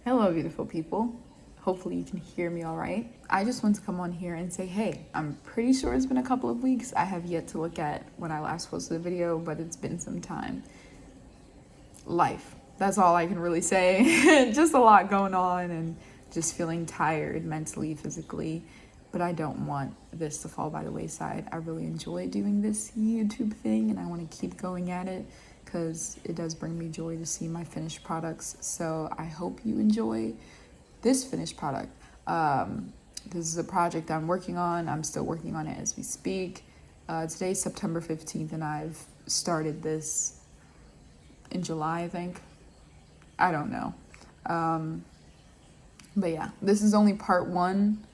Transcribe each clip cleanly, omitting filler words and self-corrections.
Hello, beautiful people. Hopefully you can hear me all right. I just want to come on here and say, hey, I'm pretty sure it's been a couple of weeks. I have yet to look at when I last posted a video, but it's been some time. Life. That's all I can really say. Just a lot going on and just feeling tired mentally, physically. But I don't want this to fall by the wayside. I really enjoy doing this YouTube thing and I want to keep going at it because it does bring me joy to see my finished products. So I hope you enjoy this finished product. This is a project I'm working on. I'm still working on it as we speak. Today's September 15th and I've started this in July, I think. I don't know. But yeah, this is only part one,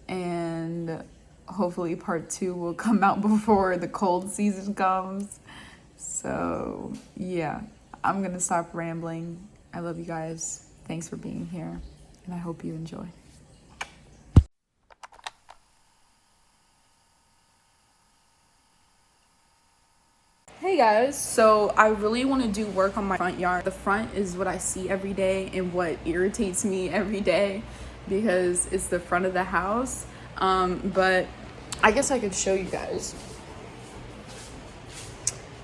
and hopefully part two will come out before the cold season comes. So yeah, I'm gonna stop rambling. I love you guys. Thanks for being here, and I hope you enjoy. Hey guys, so I really want to do work on my front yard. The front is what I see every day and what irritates me every day because it's the front of the house. But I guess I could show you guys.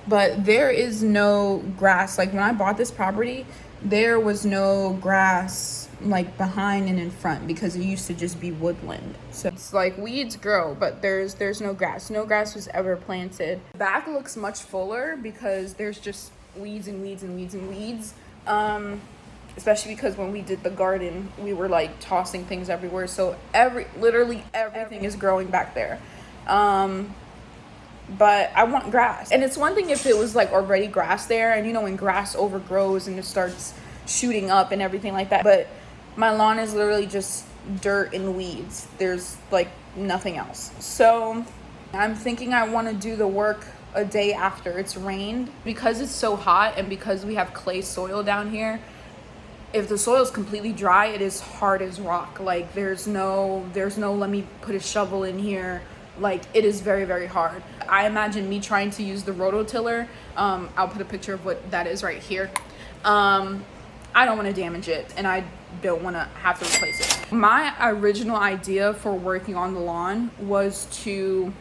But there is no grass. Like when I bought this property, there was no grass like behind and in front because it used to just be woodland. So it's like weeds grow, but there's no grass. No grass was ever planted. The back looks much fuller because there's just weeds and weeds and weeds and weeds. Especially because when we did the garden, we were like tossing things everywhere. So literally everything is growing back there. But I want grass. And it's one thing if it was like already grass there and when grass overgrows and it starts shooting up and everything like that. But my lawn is literally just dirt and weeds. There's like nothing else. So I'm thinking I want to do the work a day after it's rained because it's so hot and because we have clay soil down here. If the soil is completely dry, it is hard as rock. Like there's no let me put a shovel in here. Like it is very, very hard. I imagine me trying to use the rototiller. I'll put a picture of what that is right here. I don't want to damage it and I don't want to have to replace it. My original idea for working on the lawn was to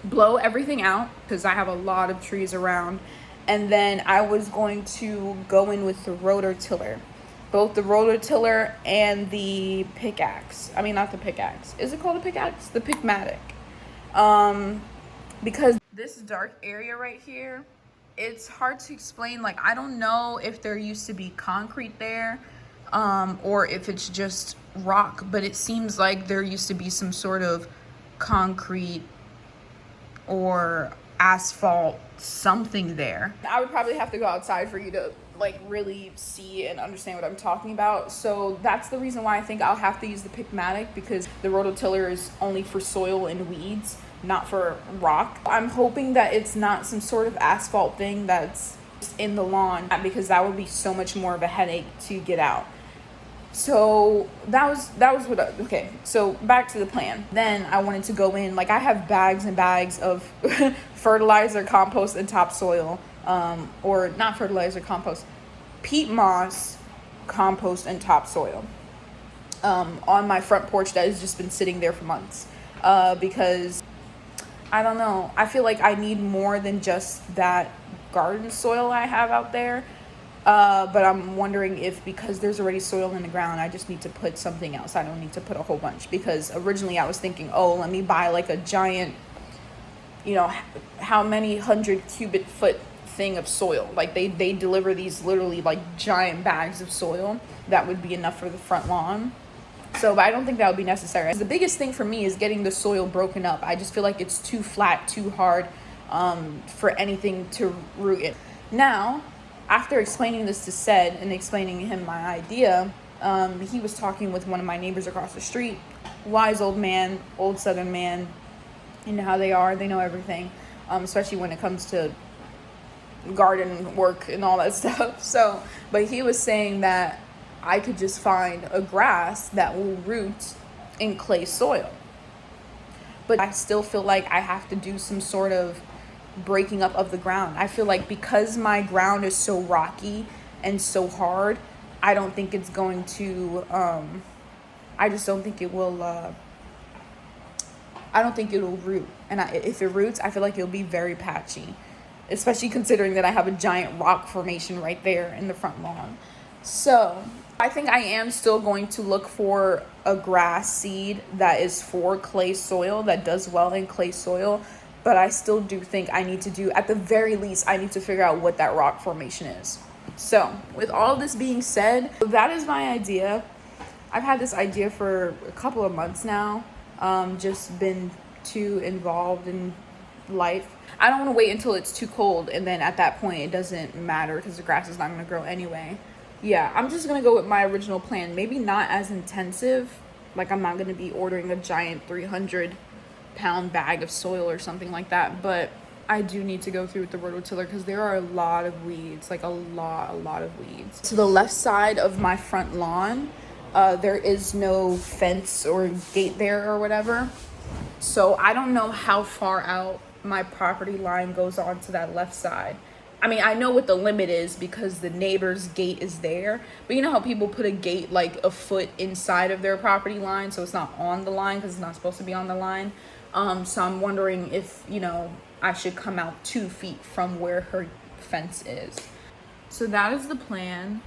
blow everything out because I have a lot of trees around. And then I was going to go in with the rototiller. Both the rototiller and the pickaxe. I mean, not the pickaxe. Is it called a pickaxe? The Picmatic. Because this dark area right here, it's hard to explain. Like, I don't know if there used to be concrete there, or if it's just rock, but it seems like there used to be some sort of concrete or asphalt something there. I would probably have to go outside for you to like really see and understand what I'm talking about. So that's the reason why I think I'll have to use the Picmatic because the rototiller is only for soil and weeds, not for rock. I'm hoping that it's not some sort of asphalt thing that's in the lawn because that would be so much more of a headache to get out. So that was what okay, so back to the plan. Then I wanted to go in, like I have bags and bags of fertilizer, compost, and topsoil, or not fertilizer, compost, peat moss, compost, and topsoil on my front porch that has just been sitting there for months because I don't know, I feel like I need more than just that garden soil I have out there. But I'm wondering if because there's already soil in the ground, I just need to put something else. I don't need to put a whole bunch because originally I was thinking, oh, let me buy like a giant, how many 100 cubic foot thing of soil. Like they deliver these literally like giant bags of soil that would be enough for the front lawn. So, but I don't think that would be necessary. The biggest thing for me is getting the soil broken up. I just feel like it's too flat, too hard for anything to root in. Now, after explaining this to Sed and explaining him my idea, he was talking with one of my neighbors across the street, wise old man, old Southern man, you know how they are, they know everything, especially when it comes to garden work and all that stuff. So, but he was saying that I could just find a grass that will root in clay soil. But I still feel like I have to do some sort of breaking up of the ground. I feel like because my ground is so rocky and so hard, I don't think it's going to, I just don't think it will, I don't think it'll root. And if it roots, I feel like it'll be very patchy, especially considering that I have a giant rock formation right there in the front lawn. So I think I am still going to look for a grass seed that is for clay soil, that does well in clay soil. But I still do think I need to do, at the very least, I need to figure out what that rock formation is. So with all this being said, that is my idea. I've had this idea for a couple of months now. Just been too involved in life. I don't want to wait until it's too cold, and then at that point it doesn't matter because the grass is not going to grow anyway. Yeah, I'm just going to go with my original plan. Maybe not as intensive. Like, I'm not going to be ordering a giant 300-pound bag of soil or something like that. But I do need to go through with the rototiller because there are a lot of weeds. Like, a lot of weeds. To the left side of my front lawn, there is no fence or gate there or whatever. So I don't know how far out my property line goes on to that left side. I mean, I know what the limit is because the neighbor's gate is there. But you know how people put a gate like a foot inside of their property line so it's not on the line because it's not supposed to be on the line. So I'm wondering if, I should come out 2 feet from where her fence is. So that is the plan.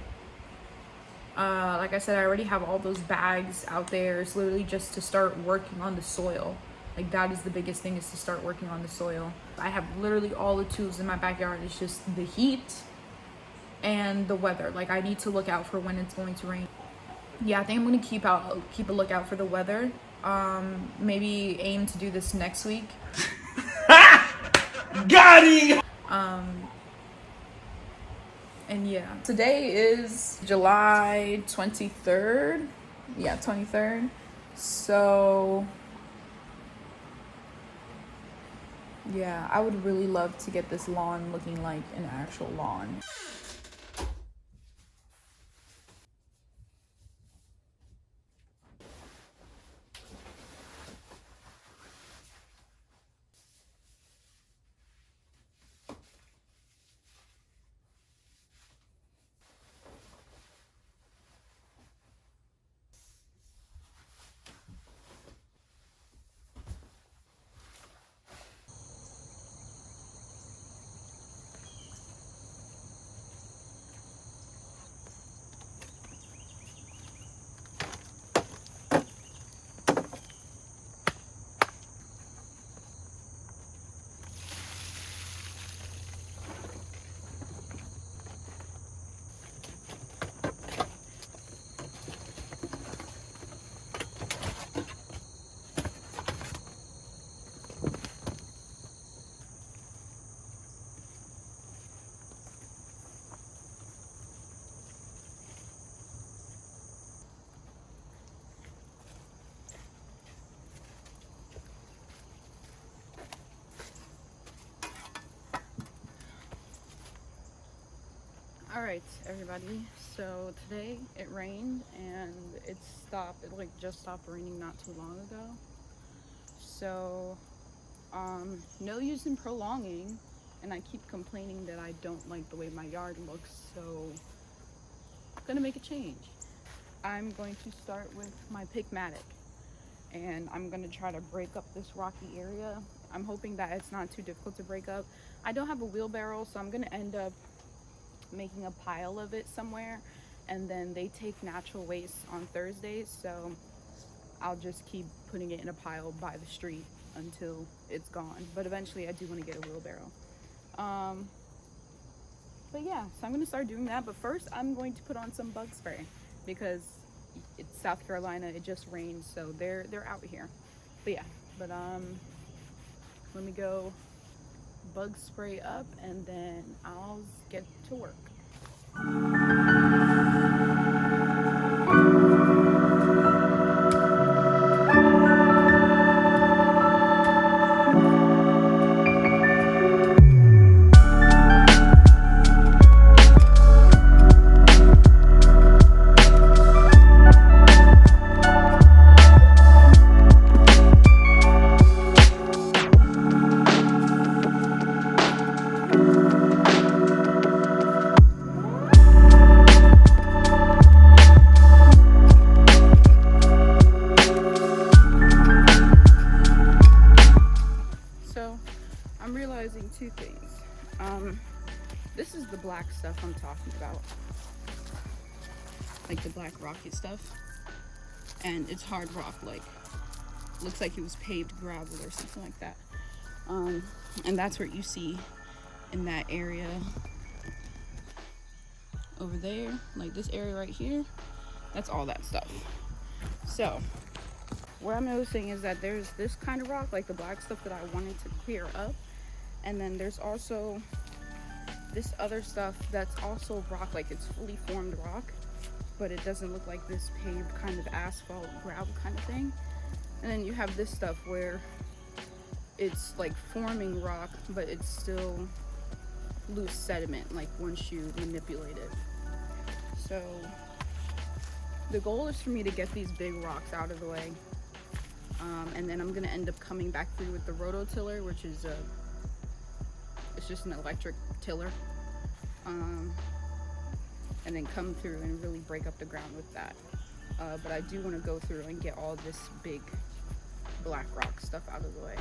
Like I said, I already have all those bags out there. It's literally just to start working on the soil. Like, that is the biggest thing, is to start working on the soil. I have literally all the tools in my backyard. It's just the heat and the weather. Like, I need to look out for when it's going to rain. Yeah, I think I'm going to keep a lookout for the weather. Maybe aim to do this next week. Got it! And yeah, today is July 23rd. Yeah, 23rd. So yeah, I would really love to get this lawn looking like an actual lawn. Alright, everybody, so today it rained and it just stopped raining not too long ago. So no use in prolonging, and I keep complaining that I don't like the way my yard looks, so I'm gonna make a change. I'm going to start with my Pigmatic, and I'm gonna try to break up this rocky area. I'm hoping that it's not too difficult to break up. I don't have a wheelbarrow, so I'm gonna end up making a pile of it somewhere, and then they take natural waste on Thursdays, so I'll just keep putting it in a pile by the street until it's gone. But eventually I do want to get a wheelbarrow. But yeah, so I'm going to start doing that. But first I'm going to put on some bug spray because it's South Carolina, it just rained, so they're out here. But yeah, let me go bug spray up and then I'll get to work. black stuff I'm talking about. Like the black rocky stuff. And it's hard rock, like, looks like it was paved gravel or something like that. And that's what you see in that area over there, like this area right here. That's all that stuff. So what I'm noticing is that there's this kind of rock, like the black stuff that I wanted to clear up, and then there's also this other stuff that's also rock, like it's fully formed rock, but it doesn't look like this paved kind of asphalt gravel kind of thing. And then you have this stuff where it's like forming rock, but it's still loose sediment, like once you manipulate it. So the goal is for me to get these big rocks out of the way, and then I'm gonna end up coming back through with the rototiller, which is it's just an electric tiller, and then come through and really break up the ground with that. But I do want to go through and get all this big black rock stuff out of the way.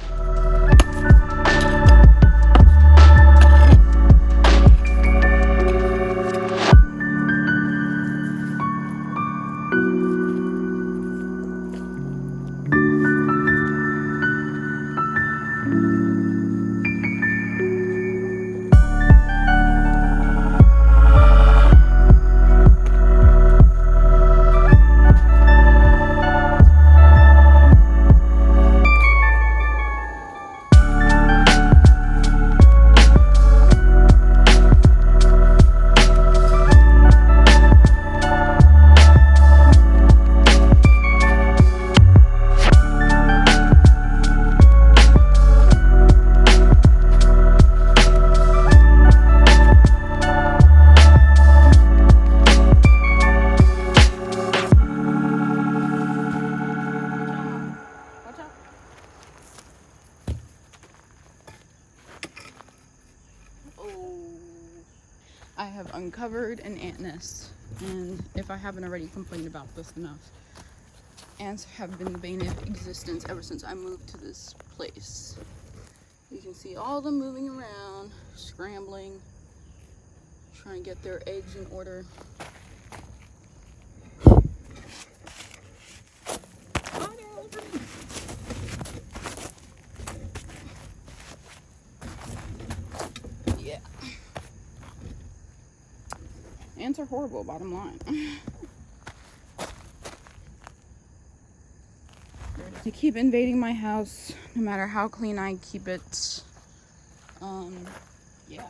I have uncovered an ant nest, and if I haven't already complained about this enough, ants have been the bane of existence ever since I moved to this place. You can see all of them moving around, scrambling, trying to get their eggs in order. Yeah. Ants are horrible, bottom line. They keep invading my house, no matter how clean I keep it. Yeah.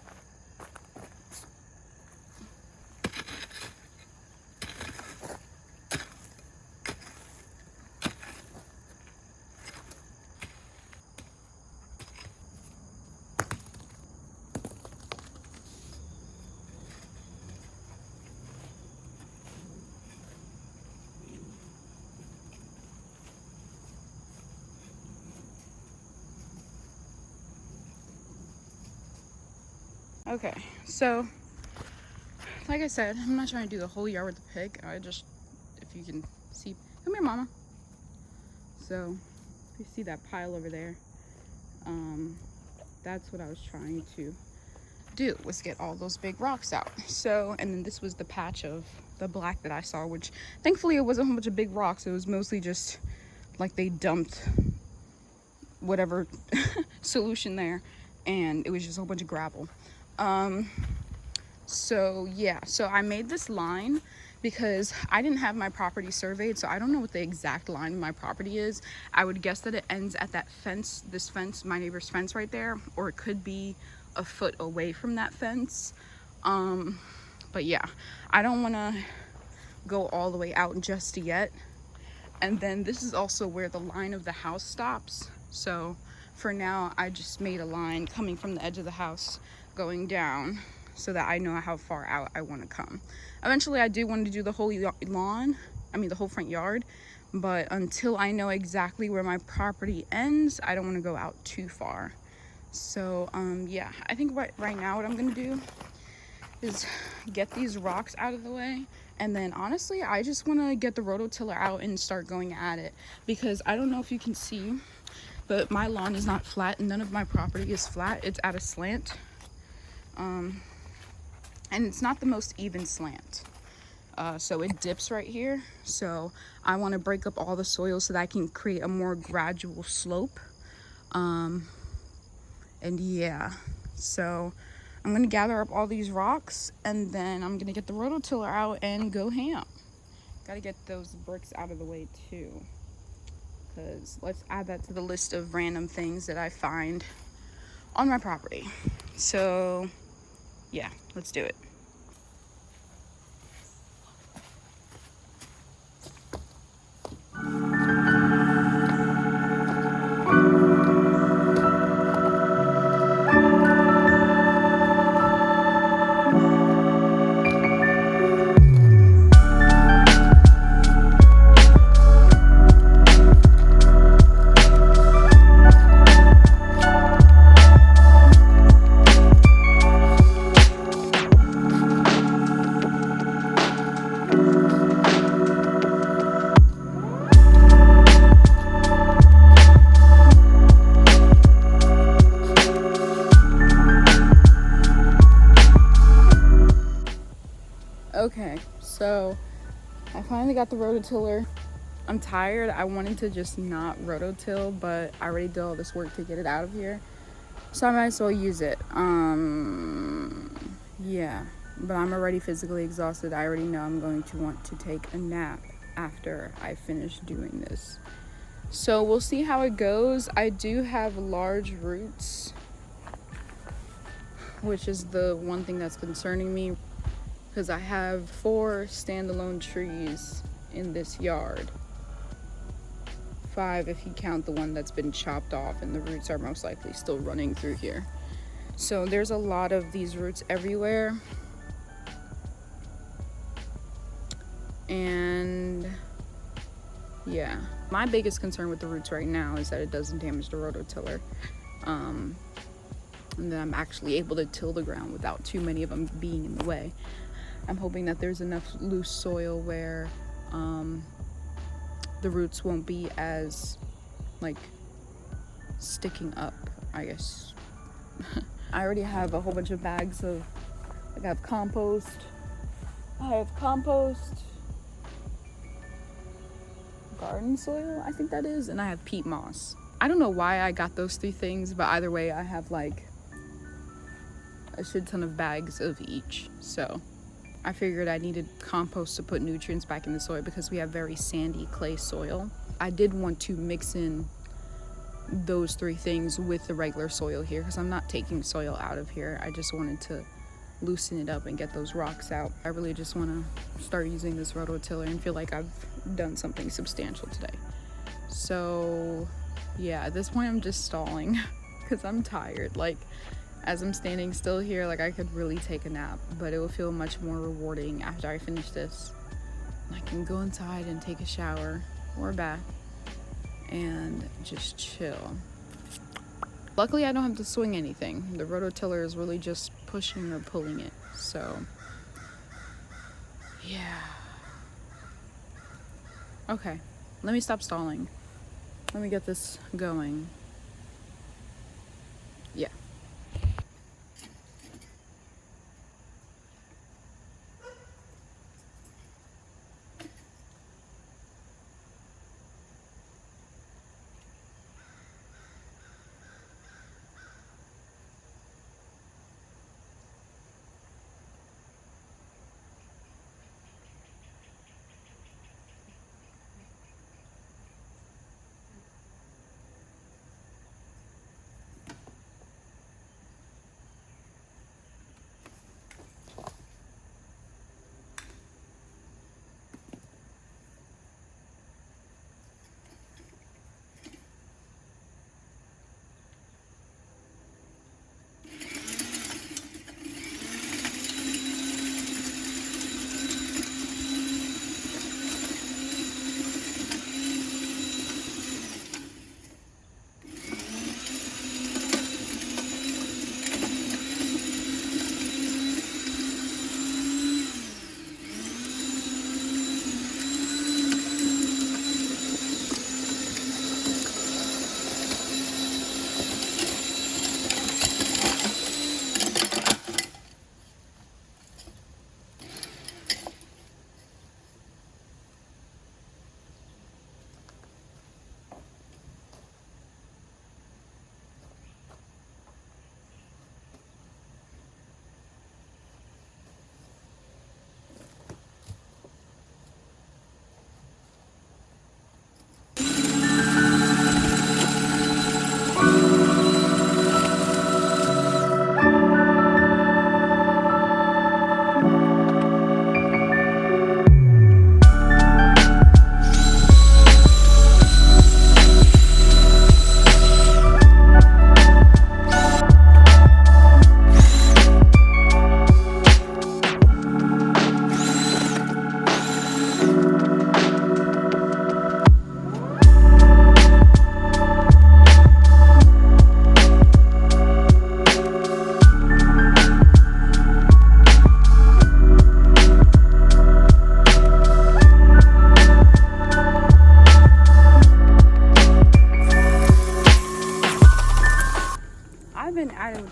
Okay, so like I said, I'm not trying to do the whole yard with the pig. I just, if you can see, come here, mama. So if you see that pile over there, that's what I was trying to do, was get all those big rocks out. So, and then this was the patch of the black that I saw, which thankfully it wasn't a whole bunch of big rocks. It was mostly just like they dumped whatever solution there, and it was just a whole bunch of gravel. So yeah, so I made this line because I didn't have my property surveyed, so I don't know what the exact line of my property is. I would guess that it ends at that fence, this fence, my neighbor's fence right there, or it could be a foot away from that fence. But yeah, I don't want to go all the way out just yet. And then this is also where the line of the house stops. So for now, I just made a line coming from the edge of the house going down so that I know how far out I want to come. Eventually, I do want to do the whole lawn, the whole front yard, but until I know exactly where my property ends, I don't want to go out too far. So yeah, I think right now what I'm gonna do is get these rocks out of the way, and then honestly I just want to get the rototiller out and start going at it, because I don't know if you can see, but my lawn is not flat, and none of my property is flat. It's at a slant. And and it's not the most even slant. So it dips right here. So I want to break up all the soil so that I can create a more gradual slope. And yeah, so I'm gonna gather up all these rocks, and then I'm gonna get the rototiller out and go ham. Gotta get those bricks out of the way too, because let's add that to the list of random things that I find on my property. So yeah, let's do it. Okay, so I finally got the rototiller. I'm tired. I wanted to just not rototill, but I already did all this work to get it out of here, so I might as well use it. Yeah, but I'm already physically exhausted. I already know I'm going to want to take a nap after I finish doing this. So we'll see how it goes. I do have large roots, which is the one thing that's concerning me, because I have 4 standalone trees in this yard. 5 if you count the one that's been chopped off, and the roots are most likely still running through here. So there's a lot of these roots everywhere. And yeah, my biggest concern with the roots right now is that it doesn't damage the rototiller. And that I'm actually able to till the ground without too many of them being in the way. I'm hoping that there's enough loose soil where the roots won't be as like sticking up, I guess. I already have a whole bunch of bags of, like, I have compost, garden soil, I think that is, and I have peat moss. I don't know why I got those 3 things, but either way I have like a shit ton of bags of each. So I figured I needed compost to put nutrients back in the soil because we have very sandy clay soil. I did want to mix in those 3 things with the regular soil here, because I'm not taking soil out of here. I just wanted to loosen it up and get those rocks out. I really just want to start using this rototiller and feel like I've done something substantial today. So yeah, at this point I'm just stalling because I'm tired. Like, as I'm standing still here, like, I could really take a nap, but it will feel much more rewarding after I finish this. I can go inside and take a shower or a bath and just chill. Luckily, I don't have to swing anything. The rototiller is really just pushing or pulling it. So yeah. Okay, let me stop stalling. Let me get this going. Yeah.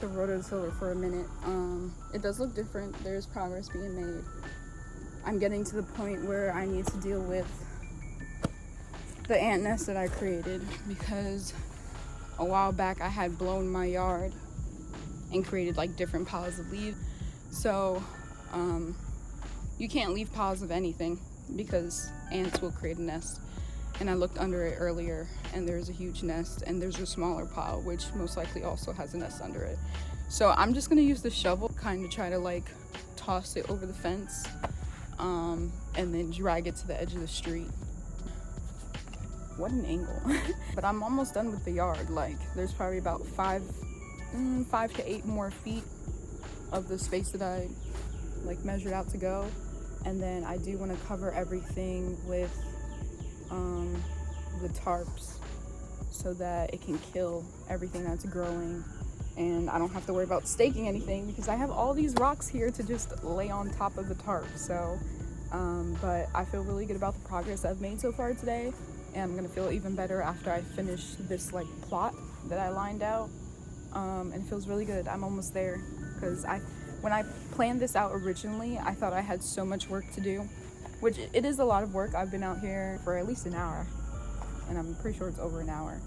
with the rototiller for a minute. It does look different. There's progress being made. I'm getting to the point where I need to deal with the ant nest that I created, because a while back I had blown my yard and created like different piles of leaves. So you can't leave piles of anything because ants will create a nest. And I looked under it earlier and there's a huge nest, and there's a smaller pile which most likely also has a nest under it. So I'm just gonna use the shovel, kind of try to like toss it over the fence, and then drag it to the edge of the street. What an angle. But I'm almost done with the yard. Like, there's probably about 5 to 8 more feet of the space that I like measured out to go. And then I do want to cover everything with the tarps so that it can kill everything that's growing, and I don't have to worry about staking anything because I have all these rocks here to just lay on top of the tarp. So but I feel really good about the progress I've made so far today, and I'm gonna feel even better after I finish this like plot that I lined out. And it feels really good. I'm almost there, because when I planned this out originally, I thought I had so much work to do, which it is a lot of work. I've been out here for at least an hour, and I'm pretty sure it's over an hour.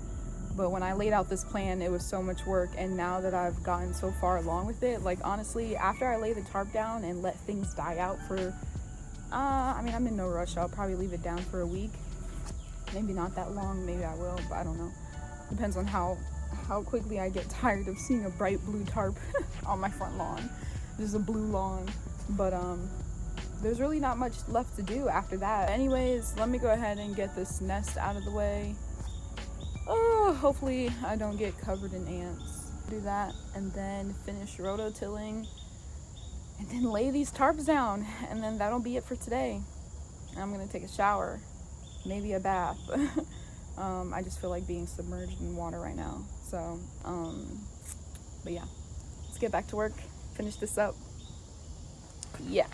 But when I laid out this plan, it was so much work, and now that I've gotten so far along with it, like honestly, after I lay the tarp down and let things die out for, I mean, I'm in no rush. I'll probably leave it down for a week. Maybe not that long, maybe I will, but I don't know. Depends on how quickly I get tired of seeing a bright blue tarp on my front lawn. Just a blue lawn. But there's really not much left to do after that. Anyways, let me go ahead and get this nest out of the way. Oh, hopefully I don't get covered in ants. Do that and then finish rototilling and then lay these tarps down, and then that'll be it for today. I'm gonna take a shower, maybe a bath. I just feel like being submerged in water right now. So, but yeah, let's get back to work, finish this up. Yeah.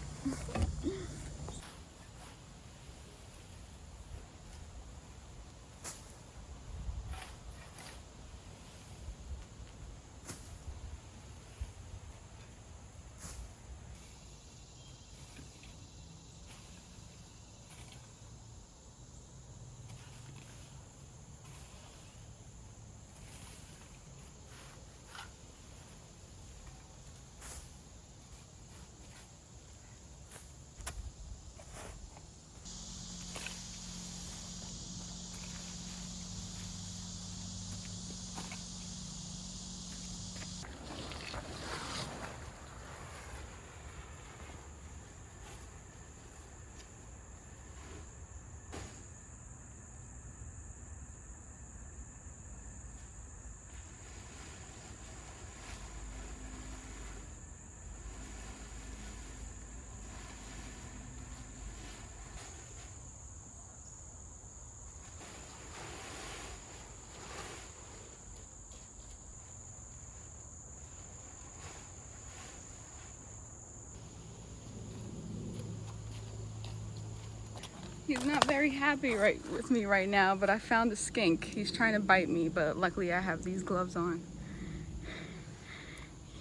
He's not very happy with me right now, but I found a skink. He's trying to bite me, but luckily I have these gloves on.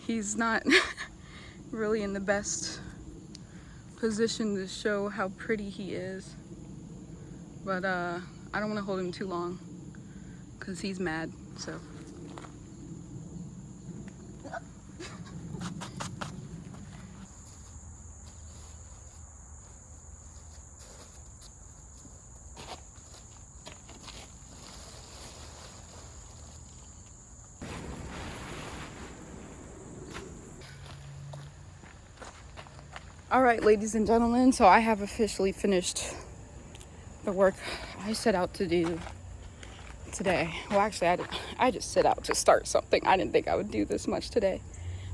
He's not really in the best position to show how pretty he is, but I don't want to hold him too long because he's mad, so. All right, ladies and gentlemen, so I have officially finished the work I set out to do today. Well, actually, I just set out to start something. I didn't think I would do this much today,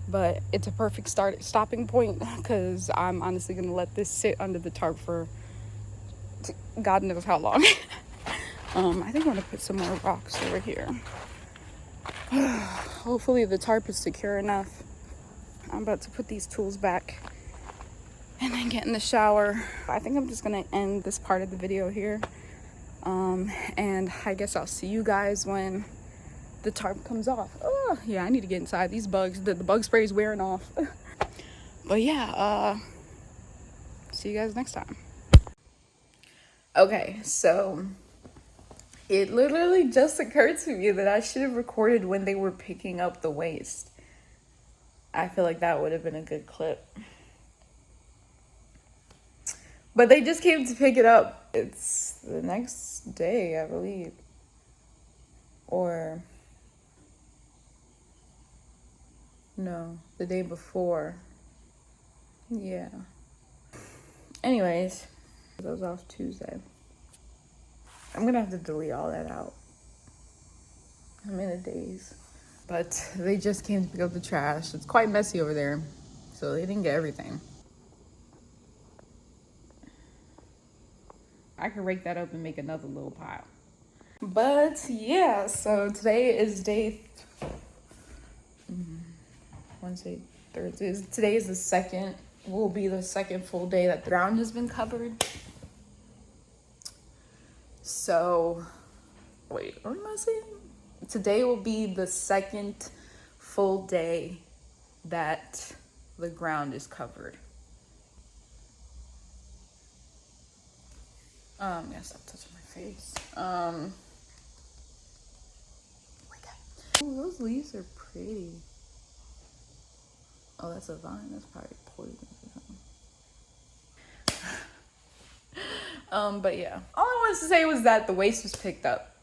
but it's a perfect stopping point, because I'm honestly gonna let this sit under the tarp for God knows how long. I think I'm gonna put some more rocks over here. Hopefully the tarp is secure enough. I'm about to put these tools back and then get in the shower. I think I'm just gonna end this part of the video here. And I guess I'll see you guys when the tarp comes off. Oh. Oh, yeah, I need to get inside. These bugs, the bug spray is wearing off. But yeah, see you guys next time. Okay, so it literally just occurred to me that I should have recorded when they were picking up the waste. I feel like that would have been a good clip. But they just came to pick it up. It's the next day, I believe. Or no, the day before. Yeah. Anyways, that was off Tuesday. I'm gonna have to delete all that out. I'm in a daze. But they just came to pick up the trash. It's quite messy over there, so they didn't get everything. I could rake that up and make another little pile. But yeah, so today is day Wednesday, Thursday. Today is the second, will be the second full day that the ground has been covered. So, wait, what am I saying? Today will be the second full day that the ground is covered. Yeah, stop touching my face. Oh, those leaves are pretty. Oh, that's a vine. That's probably poison or something. But yeah. All I wanted to say was that the waste was picked up.